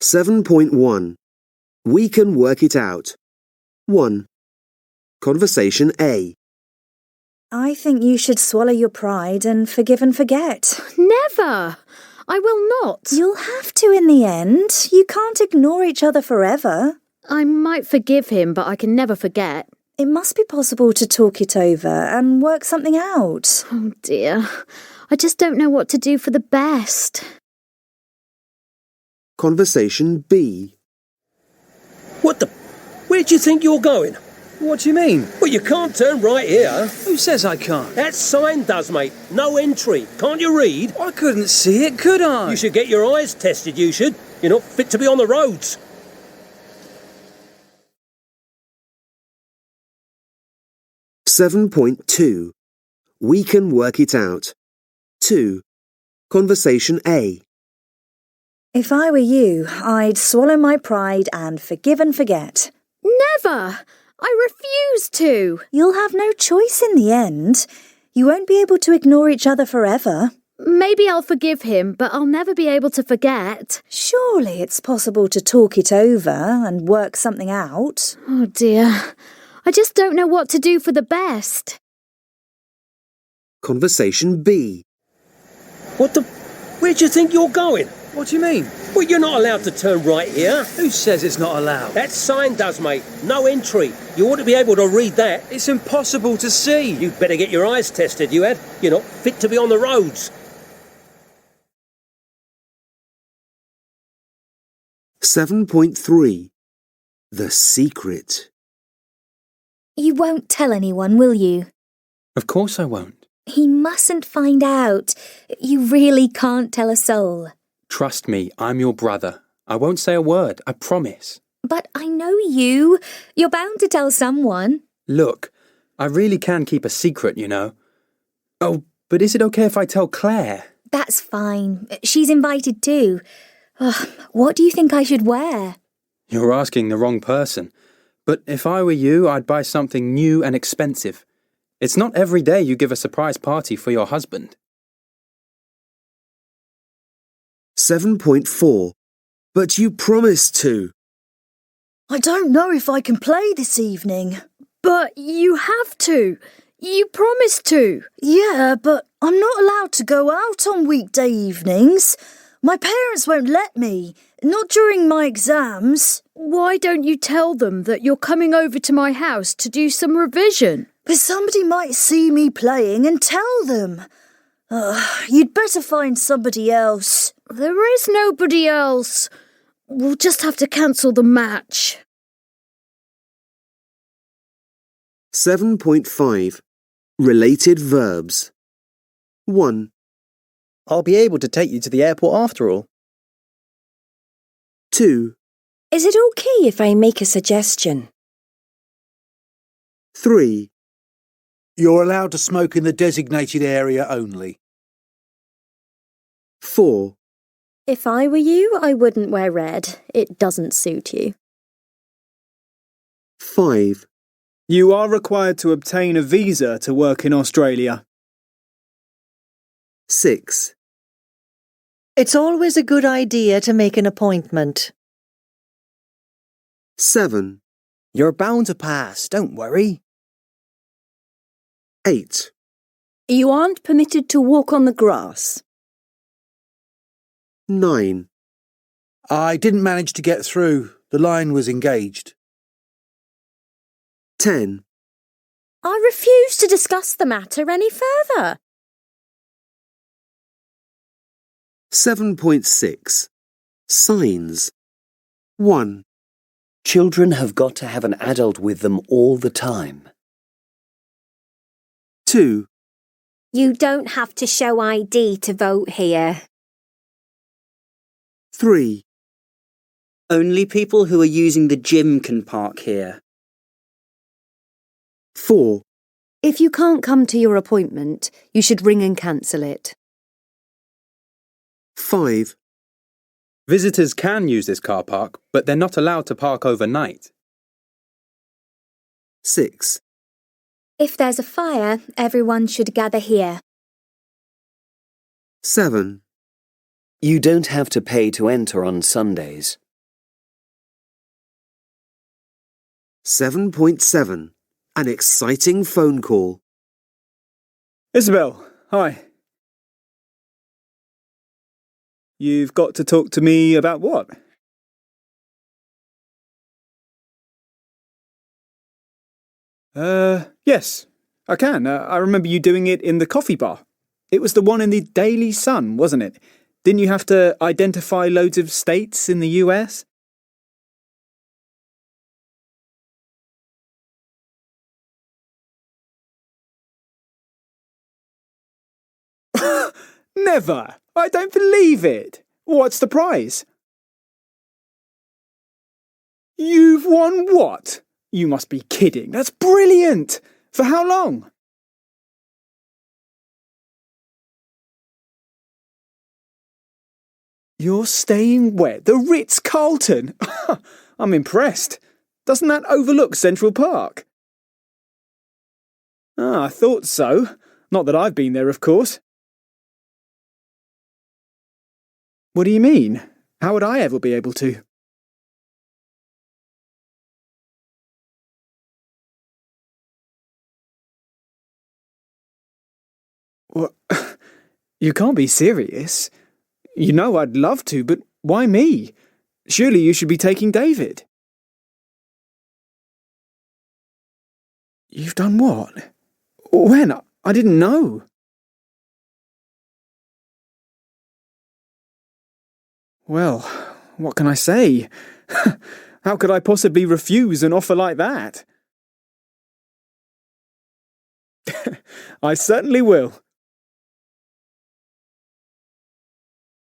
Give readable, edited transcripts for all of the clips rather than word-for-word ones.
7.1. We can work it out. 1. Conversation A. I think you should swallow your pride and forgive and forget. Never! I will not. You'll have to in the end. You can't ignore each other forever. I might forgive him, but I can never forget. It must be possible to talk it over and work something out. Oh dear. I just don't know what to do for the best. Conversation B. What the... Where do you think you're going? What do you mean? Well, you can't turn right here. Who says I can't? That sign does, mate. No entry. Can't you read? I couldn't see it, could I? You should get your eyes tested, you should. You're not fit to be on the roads. .2. We can work it out. 2. Conversation A. If I were you, I'd swallow my pride and forgive and forget. Never! I refuse to. You'll have no choice in the end. You won't be able to ignore each other forever. Maybe I'll forgive him, but I'll never be able to forget. Surely it's possible to talk it over and work something out. Oh dear. I just don't know what to do for the best. Conversation B. What the... Where do you think you're going? What do you mean? Well, you're not allowed to turn right here. Who says it's not allowed? That sign does, mate. No entry. You ought to be able to read that. It's impossible to see. You'd better get your eyes tested, you had. You're not fit to be on the roads. 7.3. The secret. You won't tell anyone, will you? Of course I won't. He mustn't find out. You really can't tell a soul. Trust me, I'm your brother. I won't say a word, I promise. But I know you. You're bound to tell someone. Look, I really can keep a secret, you know. Oh, but is it okay if I tell Claire? That's fine. She's invited too. What do you think I should wear? You're asking the wrong person. But if I were you, I'd buy something new and expensive. It's not every day you give a surprise party for your husband. 7.4. But you promised to. I don't know if I can play this evening. But you have to. You promised to. Yeah, but I'm not allowed to go out on weekday evenings. My parents won't let me, not during my exams. Why don't you tell them that you're coming over to my house to do some revision? But somebody might see me playing and tell them. You'd better find somebody else. There is nobody else. We'll just have to cancel the match. 7.5. Related verbs. 1. I'll be able to take you to the airport after all. 2. Is it okay if I make a suggestion? 3. You're allowed to smoke in the designated area only. 4. If I were you, I wouldn't wear red. It doesn't suit you. 5. You are required to obtain a visa to work in Australia. 6. It's always a good idea to make an appointment. 7. You're bound to pass, don't worry. 8. You aren't permitted to walk on the grass. 9. I didn't manage to get through. The line was engaged. 10. I refuse to discuss the matter any further. 7.6. Signs. 1. Children have got to have an adult with them all the time. 2. You don't have to show ID to vote here. 3. Only people who are using the gym can park here. 4. If you can't come to your appointment, you should ring and cancel it. 5. Visitors can use this car park, but they're not allowed to park overnight. 6. If there's a fire, everyone should gather here. 7. You don't have to pay to enter on Sundays. 7.7. An exciting phone call. Isabel, hi. You've got to talk to me about what? Yes, I can. I remember you doing it in the coffee bar. It was the one in the Daily Sun, wasn't it? Didn't you have to identify loads of states in the US? Never! I don't believe it! What's the prize? You've won what? You must be kidding. That's brilliant! For how long? You're staying where? The Ritz-Carlton? I'm impressed. Doesn't that overlook Central Park? Ah, I thought so. Not that I've been there, of course. What do you mean? How would I ever be able to? What? You can't be serious. You know I'd love to, but why me? Surely you should be taking David. You've done what? When? I didn't know. Well, what can I say? How could I possibly refuse an offer like that? I certainly will.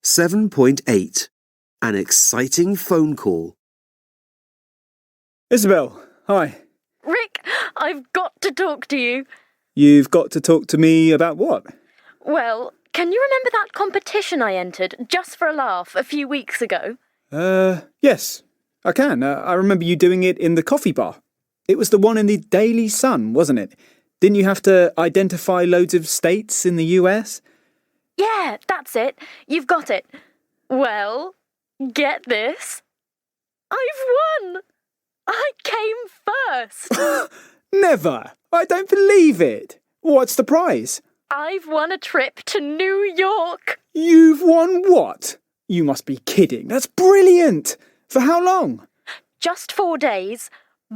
7.8. An exciting phone call. Isabel, hi. Rick, I've got to talk to you. You've got to talk to me about what? Well, can you remember that competition I entered, just for a laugh, a few weeks ago? Yes, I can. I remember you doing it in the coffee bar. It was the one in the Daily Sun, wasn't it? Didn't you have to identify loads of states in the US? Yeah, that's it. You've got it. Well, get this. I've won! I came first! Never! I don't believe it! What's the prize? I've won a trip to New York! You've won what? You must be kidding. That's brilliant! For how long? Just 4 days,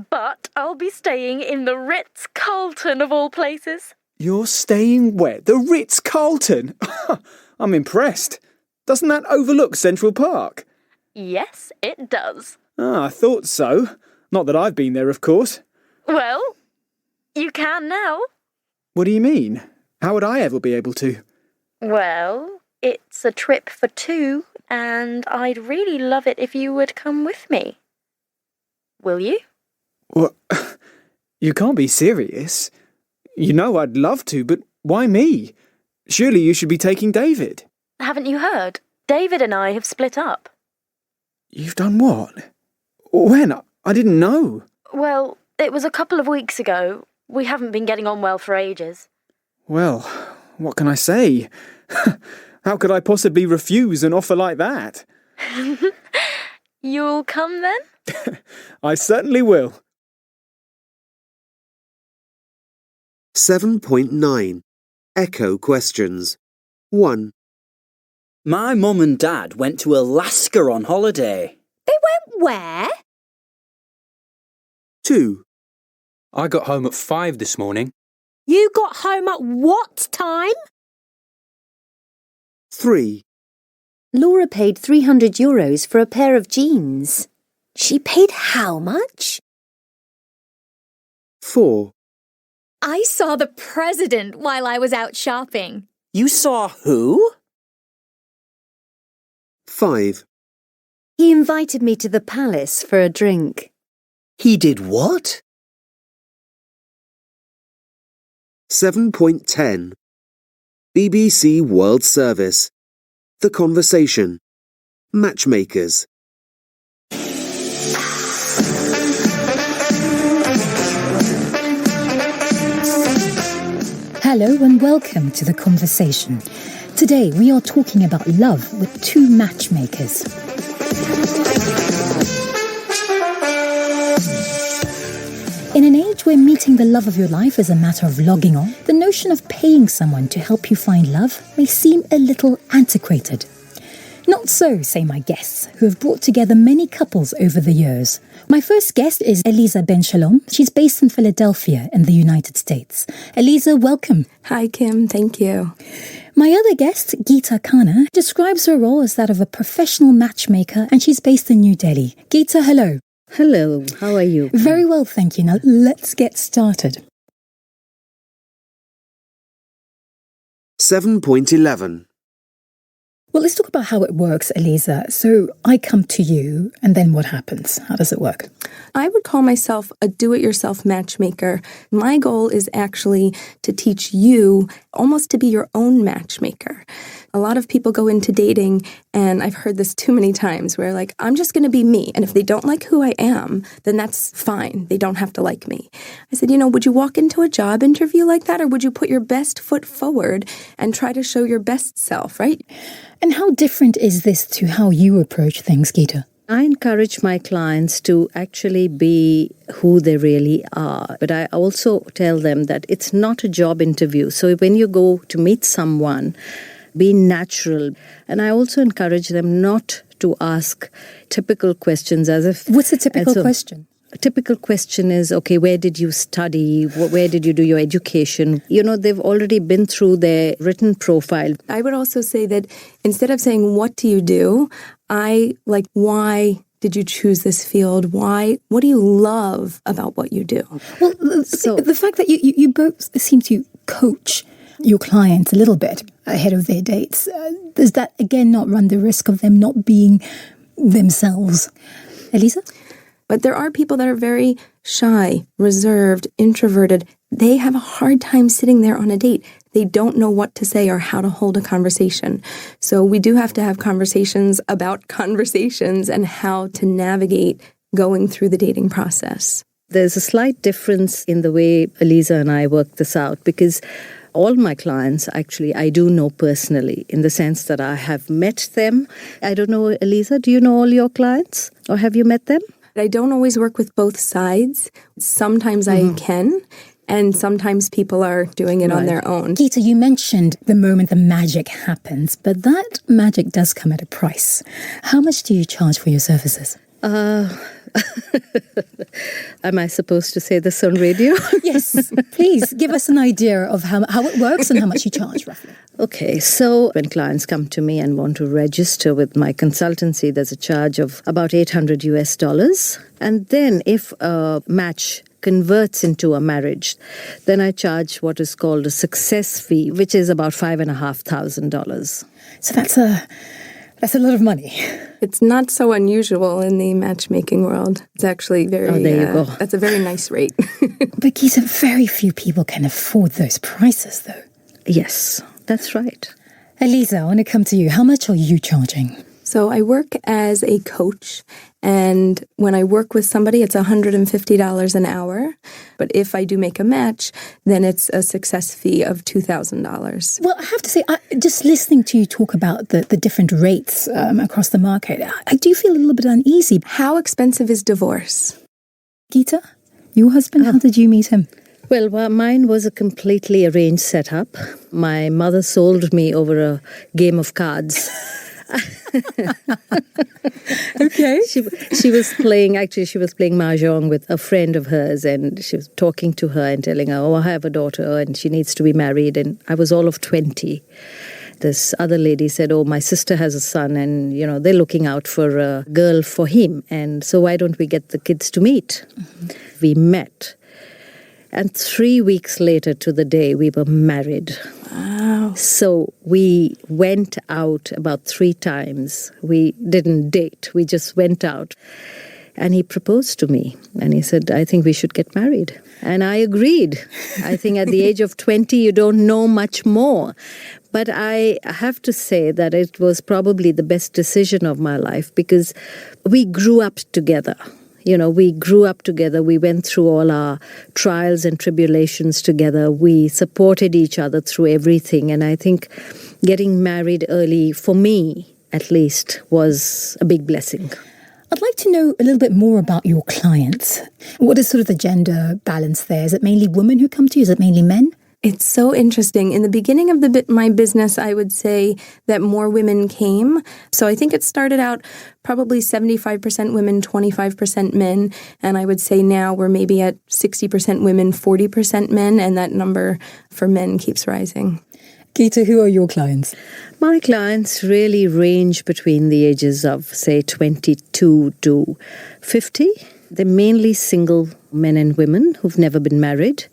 but I'll be staying in the Ritz-Carlton of all places. You're staying where? The Ritz-Carlton? I'm impressed. Doesn't that overlook Central Park? Yes, it does. Ah, I thought so. Not that I've been there, of course. Well, you can now. What do you mean? How would I ever be able to? Well, it's a trip for 2, and I'd really love it if you would come with me. Will you? What? You can't be serious. You know I'd love to, but why me? Surely you should be taking David. Haven't you heard? David and I have split up. You've done what? When? I didn't know. Well, it was a couple of weeks ago. We haven't been getting on well for ages. Well, what can I say? How could I possibly refuse an offer like that? You'll come then? I certainly will. 7.9. Echo questions. 1. My mum and dad went to Alaska on holiday. They went where? 2. I got home at 5 this morning. You got home at what time? 3. Laura paid €300 for a pair of jeans. She paid how much? 4. I saw the president while I was out shopping. You saw who? 5. He invited me to the palace for a drink. He did what? 7.10. BBC World Service. The Conversation. Matchmakers. Hello and welcome to The Conversation. Today we are talking about love with 2 matchmakers. In an age where meeting the love of your life is a matter of logging on, the notion of paying someone to help you find love may seem a little antiquated. Not so, say my guests, who have brought together many couples over the years. My first guest is Eliza Ben Shalom. She's based in Philadelphia in the United States. Eliza, welcome. Hi, Kim. Thank you. My other guest, Geeta Khanna, describes her role as that of a professional matchmaker, and she's based in New Delhi. Geeta, hello. Hello. How are you? Very well, thank you. Now, let's get started. 7.11. Well, let's talk about how it works, Eliza. So I come to you, and then what happens? How does it work? I would call myself a do-it-yourself matchmaker. My goal is actually to teach you almost to be your own matchmaker. A lot of people go into dating, and I've heard this too many times, where like, I'm just going to be me. And if they don't like who I am, then that's fine. They don't have to like me. I said, would you walk into a job interview like that? Or would you put your best foot forward and try to show your best self, right? And how different is this to how you approach things, Geeta? I encourage my clients to actually be who they really are. But I also tell them that it's not a job interview. So when you go to meet someone, be natural. And I also encourage them not to ask typical questions as if... What's a typical question? A typical question is, okay, where did you study? Where did you do your education? They've already been through their written profile. I would also say that instead of saying, what do you do? I like, why did you choose this field? Why? What do you love about what you do? Well, so the fact that you both seem to coach your clients a little bit ahead of their dates, does that, again, not run the risk of them not being themselves? Eliza? But there are people that are very shy, reserved, introverted. They have a hard time sitting there on a date. They don't know what to say or how to hold a conversation. So we do have to have conversations about conversations and how to navigate going through the dating process. There's a slight difference in the way Eliza and I work this out, because all my clients, actually, I do know personally, in the sense that I have met them. I don't know, Eliza, do you know all your clients, or have you met them? I don't always work with both sides. Sometimes I can, and sometimes people are doing it on their own. Geeta, you mentioned the moment the magic happens, but that magic does come at a price. How much do you charge for your services? Am I supposed to say this on radio? Yes, please give us an idea of how it works and how much you charge, roughly. Okay, so when clients come to me and want to register with my consultancy, there's a charge of about $800 US. And then if a match converts into a marriage, then I charge what is called a success fee, which is about $5,500. So that's a lot of money. It's not so unusual in the matchmaking world. It's actually very... Oh, there you go. That's a very nice rate. But Geeta, very few people can afford those prices, though. Yes, that's right. Eliza, I want to come to you. How much are you charging? So I work as a coach, and when I work with somebody, it's $150 an hour. But if I do make a match, then it's a success fee of $2,000. Well, I have to say, just listening to you talk about the different rates across the market, I do feel a little bit uneasy. How expensive is divorce? Geeta, your husband, how did you meet him? Well, mine was a completely arranged setup. My mother sold me over a game of cards. Okay. She was playing mahjong with a friend of hers, and she was talking to her and telling her, oh, I have a daughter and she needs to be married. And I was all of 20. This other lady said, oh, my sister has a son and, they're looking out for a girl for him. And so why don't we get the kids to meet? We met. And 3 weeks later to the day, we were married. Wow. So we went out about 3 times. We didn't date. We just went out. And he proposed to me. And he said, I think we should get married. And I agreed. I think at the age of 20, you don't know much more. But I have to say that it was probably the best decision of my life, because we grew up together. We grew up together. We went through all our trials and tribulations together. We supported each other through everything. And I think getting married early, for me at least, was a big blessing. I'd like to know a little bit more about your clients. What is sort of the gender balance there? Is it mainly women who come to you? Is it mainly men? It's so interesting. In the beginning of my business, I would say that more women came. So I think it started out probably 75% women, 25% men. And I would say now we're maybe at 60% women, 40% men. And that number for men keeps rising. Geeta, who are your clients? My clients really range between the ages of, say, 22 to 50. They're mainly single men and women who've never been married.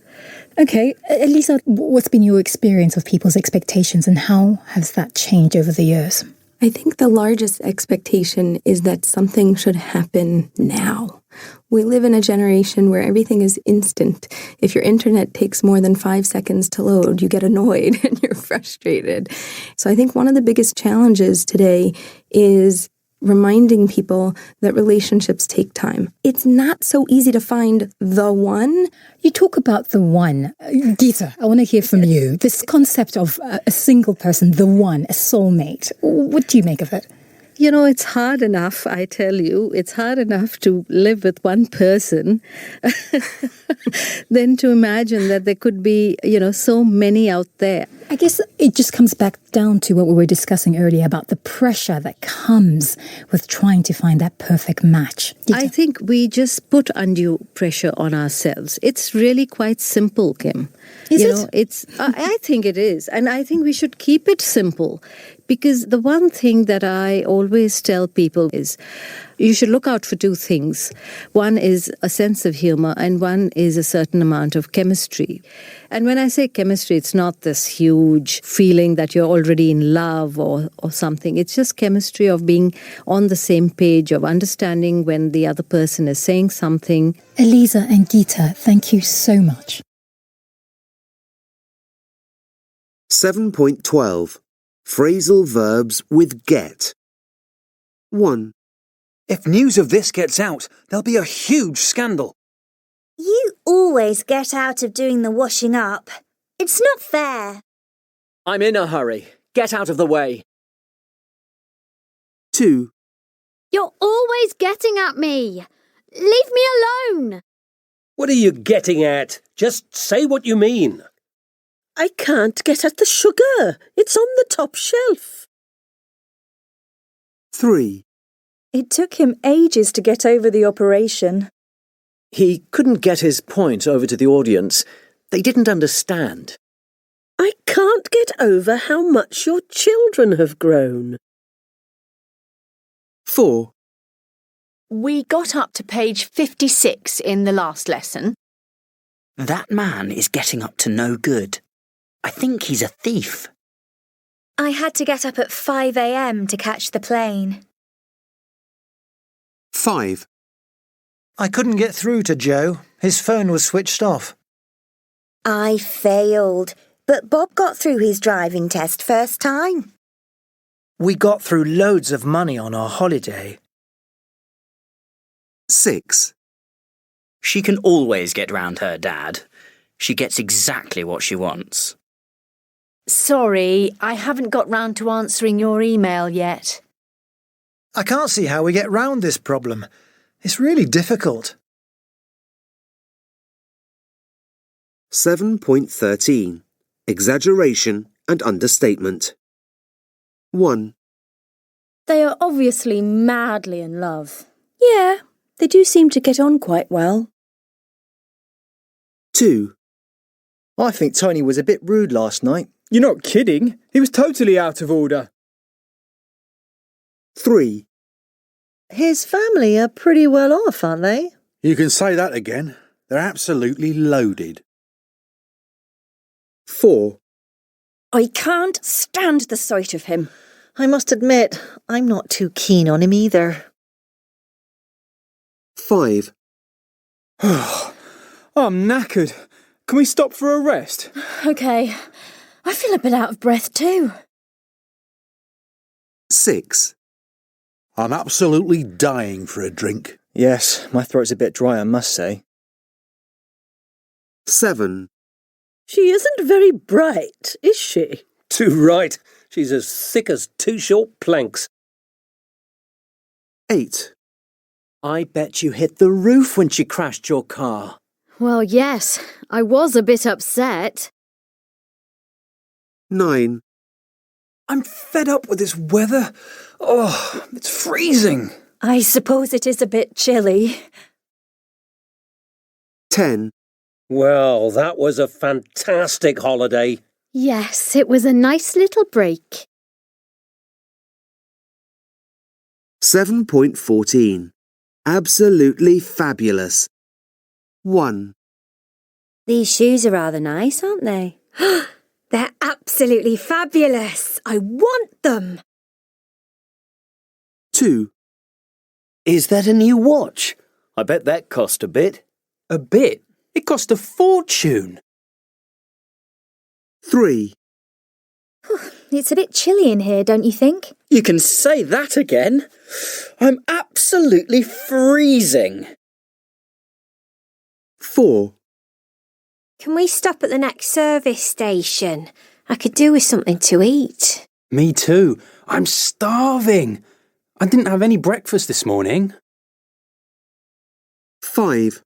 Okay, Elisa, what's been your experience of people's expectations and how has that changed over the years? I think the largest expectation is that something should happen now. We live in a generation where everything is instant. If your internet takes more than 5 seconds to load, you get annoyed and you're frustrated. So I think one of the biggest challenges today is reminding people that relationships take time. It's not so easy to find the one. You talk about the one. Geeta, I want to hear from you. This concept of a single person, the one, a soulmate. What do you make of it? You know, it's hard enough, I tell you, it's hard enough to live with one person than to imagine that there could be, so many out there. I guess it just comes back down to what we were discussing earlier about the pressure that comes with trying to find that perfect match. I think we just put undue pressure on ourselves. It's really quite simple, Kim. Is it? I think it is. And I think we should keep it simple. Because the one thing that I always tell people is you should look out for two things. One is a sense of humor and one is a certain amount of chemistry. And when I say chemistry, it's not this huge feeling that you're already in love or something. It's just chemistry of being on the same page, of understanding when the other person is saying something. Elisa and Geeta, thank you so much. 7.12. Phrasal verbs with get. 1. If news of this gets out, there'll be a huge scandal. You always get out of doing the washing up. It's not fair. I'm in a hurry. Get out of the way. 2. You're always getting at me. Leave me alone. What are you getting at? Just say what you mean. I can't get at the sugar. It's on the top shelf. 3. It took him ages to get over the operation. He couldn't get his point over to the audience. They didn't understand. I can't get over how much your children have grown. 4. We got up to page 56 in the last lesson. That man is getting up to no good. I think he's a thief. I had to get up at 5 a.m. to catch the plane. 5. I couldn't get through to Joe. His phone was switched off. I failed, but Bob got through his driving test first time. We got through loads of money on our holiday. 6. She can always get round her dad. She gets exactly what she wants. Sorry, I haven't got round to answering your email yet. I can't see how we get round this problem. It's really difficult. 7.13. Exaggeration and understatement. 1. They are obviously madly in love. Yeah, they do seem to get on quite well. 2. I think Tony was a bit rude last night. You're not kidding. He was totally out of order. 3. His family are pretty well off, aren't they? You can say that again. They're absolutely loaded. 4. I can't stand the sight of him. I must admit, I'm not too keen on him either. 5. I'm knackered. Can we stop for a rest? OK. I feel a bit out of breath too. 6. I'm absolutely dying for a drink. Yes, my throat's a bit dry, I must say. 7. She isn't very bright, is she? Too right. She's as thick as 2 short planks. 8. I bet you hit the roof when she crashed your car. Well, yes, I was a bit upset. 9. I'm fed up with this weather. Oh, it's freezing. I suppose it is a bit chilly. 10. Well, that was a fantastic holiday. Yes, it was a nice little break. 7.14. Absolutely fabulous. 1. These shoes are rather nice, aren't they? They're absolutely fabulous. I want them. 2. Is that a new watch? I bet that cost a bit. A bit? It cost a fortune. 3. It's a bit chilly in here, don't you think? You can say that again. I'm absolutely freezing. 4. Can we stop at the next service station? I could do with something to eat. Me too. I'm starving. I didn't have any breakfast this morning. 5.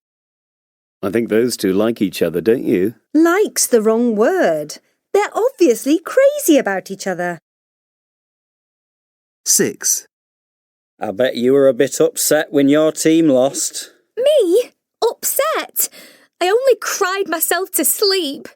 I think those two like each other, don't you? Like's the wrong word. They're obviously crazy about each other. 6. I bet you were a bit upset when your team lost. Me? Upset? I only cried myself to sleep.